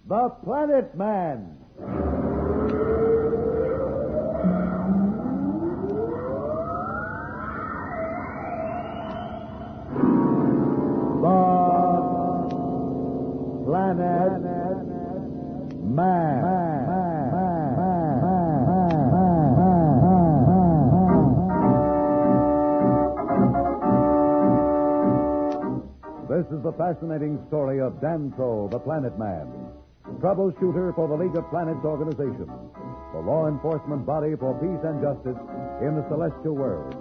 The Planet Man. The Planet Man. This is the fascinating story of Dantro, the Planet Man, troubleshooter for the League of Planets organization, the law enforcement body for peace and justice in the celestial world,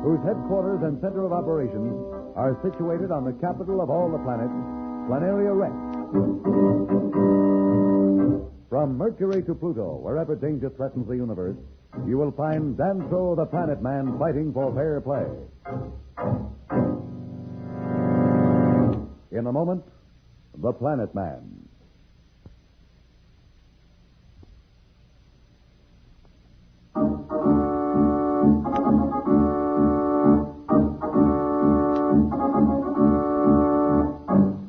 whose headquarters and center of operations are situated on the capital of all the planets, Planeria Rex. From Mercury to Pluto, wherever danger threatens the universe, you will find Dantro, the Planet Man, fighting for fair play. In a moment, The Planet Man.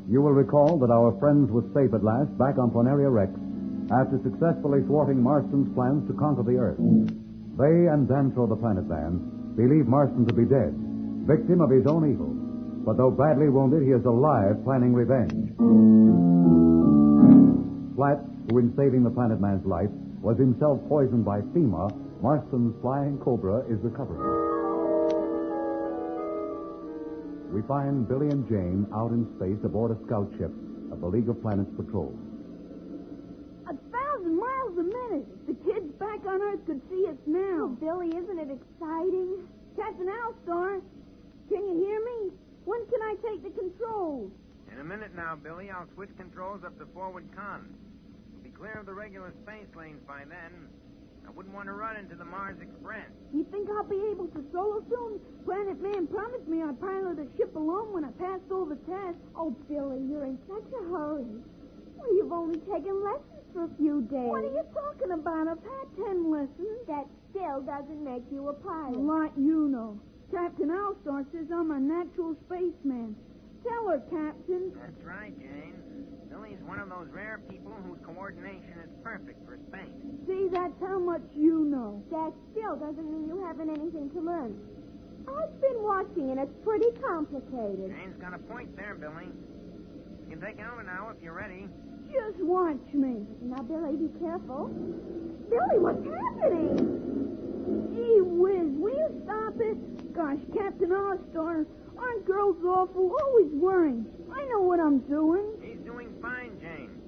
You will recall that our friends were safe at last back on Planeria Rex after successfully thwarting Marston's plans to conquer the Earth. They and Dantro, the Planet Man, believe Marston to be dead, victim of his own evil. But though badly wounded, he is alive, planning revenge. Slats, who in saving the Planet Man's life was himself poisoned by FEMA, Marston's flying cobra, is recovering. We find Billy and Jane out in space aboard a scout ship of the League of Planets Patrol. 1,000 miles a minute. The kids back on Earth could see us now. Oh, Billy, isn't it exciting? Captain Alstar, can you hear me? When can I take the controls? In a minute now, Billy. I'll switch controls up to forward con. We'll be clear of the regular space lanes by then. I wouldn't want to run into the Mars Express. You think I'll be able to solo soon? Planet Man promised me I'd pilot a ship alone when I passed all the tests. Oh, Billy, you're in such a hurry. Well, you've only taken lessons for a few days. What are you talking about? I've had 10 lessons. That still doesn't make you a pilot. Like you know. Captain Alstar says I'm a natural spaceman. Tell her, Captain. That's right, Jane. Billy's one of those rare people whose coordination is perfect for space. See, that's how much you know. That still doesn't mean you haven't anything to learn. I've been watching, and it's pretty complicated. Jane's got a point there, Billy. You can take it over now if you're ready. Just watch me. Now, Billy, be careful. Billy, what's happening? Gee whiz, will you stop it? Gosh, Captain Alstar, aren't girls awful? Always worrying. I know what I'm doing. He's doing fine, Jane.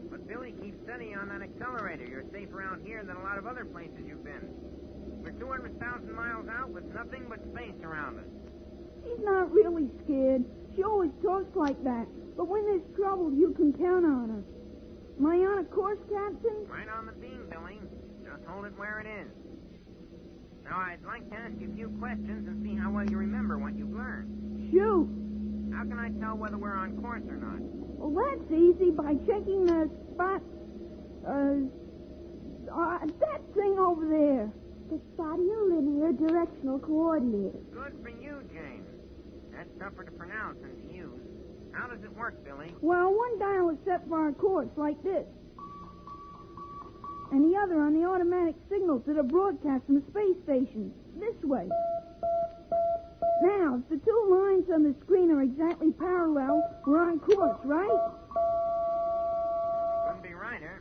But Billy, keep steady on that accelerator. You're safer out here than a lot of other places you've been. We're 200,000 miles out with nothing but space around us. She's not really scared. She always talks like that. But when there's trouble, you can count on her. Am I on a course, Captain? Right on the beam, Billy. Just hold it where it is. Now, I'd like to ask you a few questions and see how well you remember what you've learned. Shoot. How can I tell whether we're on course or not? Well, that's easy by checking the spot. That thing over there. The linear directional coordinator. Good for you, Jane. That's tougher to pronounce than to use. How does it work, Billy? Well, one dial is set for our course, like this. And the other on the automatic signals that are broadcast from the space station. This way. Now, if the two lines on the screen are exactly parallel, we're on course, right? Couldn't be righter.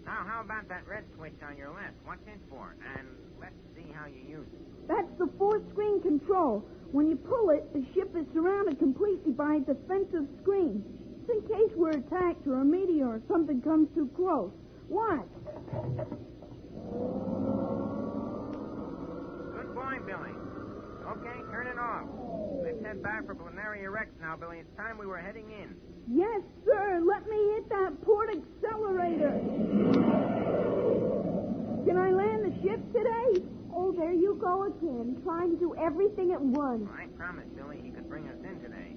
Now, how about that red switch on your left? What's it for? And let's see how you use it. That's the four-screen control. When you pull it, the ship is surrounded completely by a defensive screen. It's in case we're attacked or a meteor or something comes too close. Watch. Good boy, Billy. Okay, turn it off. Let's head back for Planeria Rex now, Billy. It's time we were heading in. Yes, sir. Let me hit that port accelerator. Can I land the ship today? Oh, there you go again, trying to do everything at once. Well, I promised Billy he could bring us in today.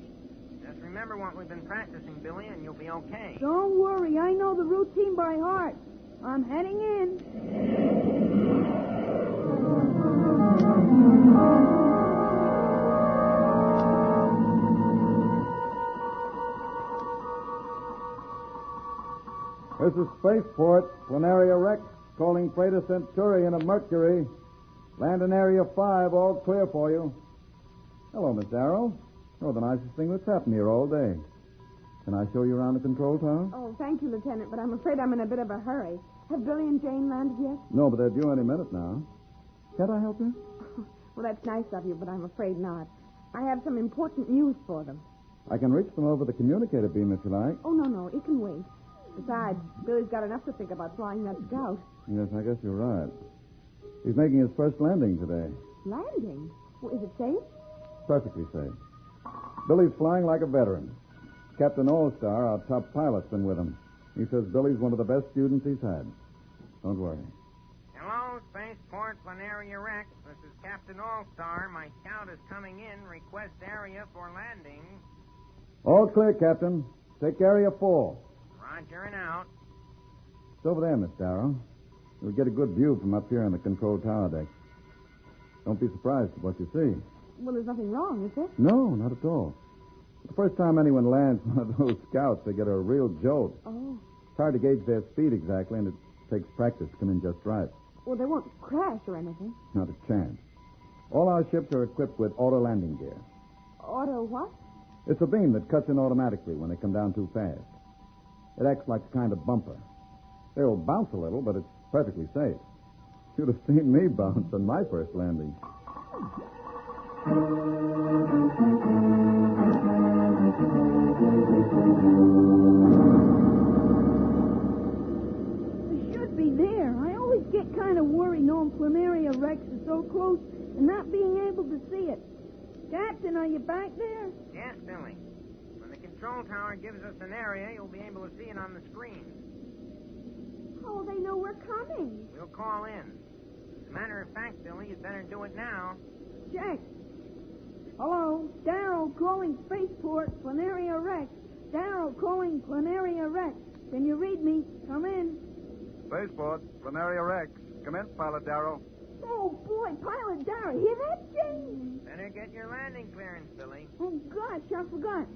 Just remember what we've been practicing, Billy, and you'll be okay. Don't worry. I know the routine by heart. I'm heading in. This is Spaceport, Planeria Rex, calling freighter Centurion of Mercury. Land in Area 5, all clear for you. Hello, Miss Darrow. Oh, the nicest thing that's happened here all day. Can I show you around the control tower? Oh, thank you, Lieutenant, but I'm afraid I'm in a bit of a hurry. Have Billy and Jane landed yet? No, but they're due any minute now. Can't I help you? Well, that's nice of you, but I'm afraid not. I have some important news for them. I can reach them over the communicator beam if you like. Oh, no, it can wait. Besides, Billy's got enough to think about flying that scout. Yes, I guess you're right. He's making his first landing today. Landing? Well, is it safe? Perfectly safe. Billy's flying like a veteran. Captain All-Star, our top pilot's been with him. He says Billy's one of the best students he's had. Don't worry. Hello, Spaceport Planeria Rex. This is Captain All-Star. My scout is coming in. Request area for landing. All clear, Captain. Take area 4. Roger and out. It's over there, Miss Darrow. You'll get a good view from up here on the control tower deck. Don't be surprised at what you see. Well, there's nothing wrong, is there? No, not at all. The first time anyone lands one of those scouts, they get a real jolt. Oh. It's hard to gauge their speed exactly, and it takes practice to come in just right. Well, they won't crash or anything. Not a chance. All our ships are equipped with auto landing gear. Auto what? It's a beam that cuts in automatically when they come down too fast. It acts like a kind of bumper. They'll bounce a little, but it's perfectly safe. You'd have seen me bounce on my first landing. They should be there. I always get kind of worried knowing Planeria Rex is so close and not being able to see it. Captain, are you back there? Yes, Billy. When the control tower gives us an area, you'll be able to see it on the screen. Oh, they know we're coming. We'll call in. As a matter of fact, Billy, you'd better do it now. Check. Hello, Darrow calling Spaceport, Planeria Rex. Darrow calling Planeria Rex. Can you read me? Come in. Spaceport, Planeria Rex. Come in, Pilot Darrow. Oh, boy, Pilot Darrow. Hear that, Jane? Better get your landing clearance, Billy. Oh, gosh, I forgot.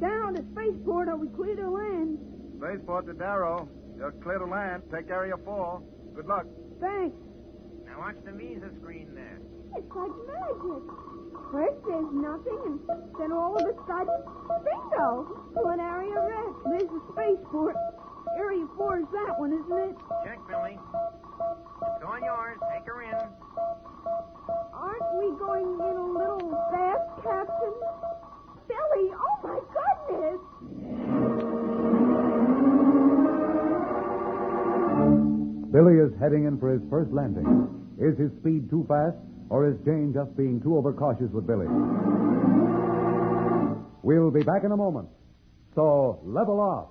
Darrow to Spaceport. Are we clear to land? Spaceport to Darrow. You're clear to land. Take area 4. Good luck. Thanks. Now watch the visa screen there. It's like magic. First there's nothing, and then all of a sudden, bingo! Planeria Rex. There's the Spaceport. Area 4 is that one, isn't it? Check, Billy. It's all yours. Take her in. Aren't we going in a little fast, Captain? Billy, oh my goodness! Billy is heading in for his first landing. Is his speed too fast, or is Jane just being too overcautious with Billy? We'll be back in a moment. So, level off.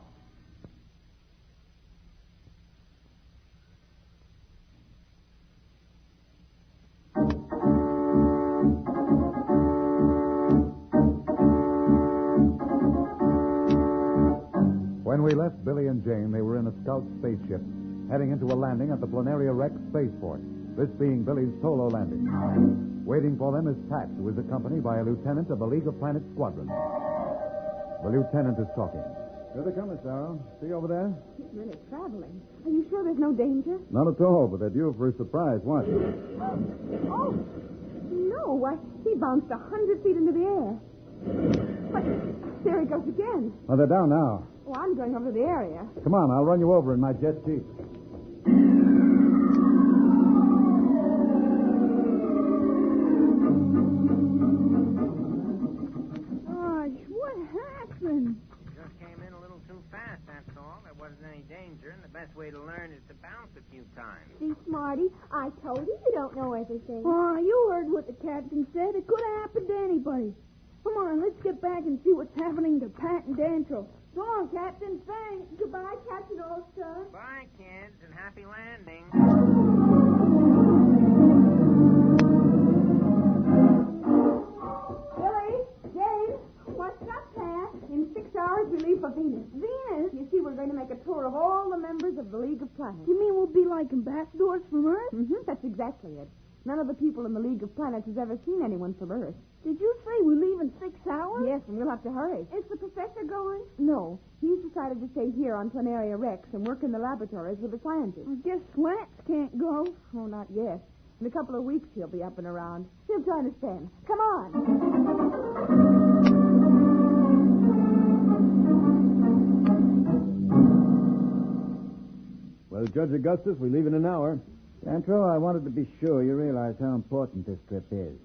When we left Billy and Jane, they were in a scout spaceship, heading into a landing at the Planeria Rex spaceport, this being Billy's solo landing. Waiting for them is Pat, who is accompanied by a lieutenant of the League of Planets squadron. The lieutenant is talking. Here they come, Miss Darrow. See over there? He's really traveling. Are you sure there's no danger? Not at all, but they're due for a surprise. Watch. Oh, no. Why, he bounced 100 feet into the air. But there he goes again. Oh, they're down now. Oh, I'm going over to the area. Come on, I'll run you over in my jet jeep. Gosh, what happened? Just came in a little too fast, that's all. There wasn't any danger, and the best way to learn is to bounce a few times. See, Smarty, I told you don't know everything. Oh, you heard what the captain said. It could have happened to anybody. Come on, let's get back and see what's happening to Pat and Dantro. So long, Captain. Thanks. Goodbye, Captain All-Star. Bye, kids, and happy landing. Billy, Jane, what's up, Pat? In 6 hours, we leave for Venus. Venus? You see, we're going to make a tour of all the members of the League of Planets. You mean we'll be like ambassadors from Earth? Mm-hmm, that's exactly it. None of the people in the League of Planets has ever seen anyone from Earth. Did you say we leave in 6 hours? Yes, and we'll have to hurry. Is the professor going? No, he's decided to stay here on Planeria Rex and work in the laboratories with the scientists. I guess Slats can't go. Oh, not yet. In a couple of weeks, he'll be up and around. He'll join us then. Come on. Well, Judge Augustus, we leave in an hour. Dantro, I wanted to be sure you realize how important this trip is.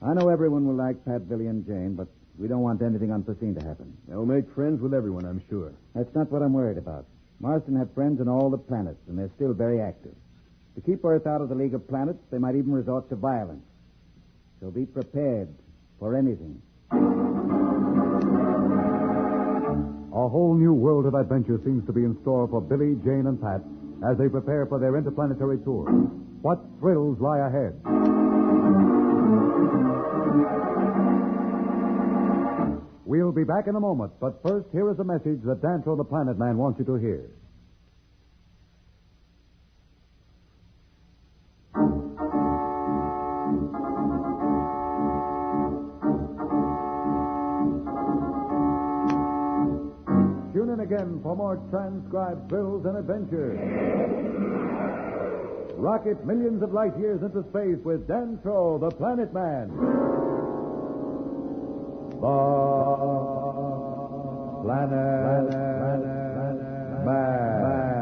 I know everyone will like Pat, Billy, and Jane, but we don't want anything unforeseen to happen. They'll make friends with everyone, I'm sure. That's not what I'm worried about. Marston had friends on all the planets, and they're still very active. To keep Earth out of the League of Planets, they might even resort to violence. So be prepared for anything. A whole new world of adventure seems to be in store for Billy, Jane, and Pat as they prepare for their interplanetary tour. What thrills lie ahead? We'll be back in a moment, but first, here is a message that Dantro the Planet Man wants you to hear. Tune in again for more transcribed thrills and adventures. Rocket millions of light years into space with Dantro the Planet Man. The Planet Man.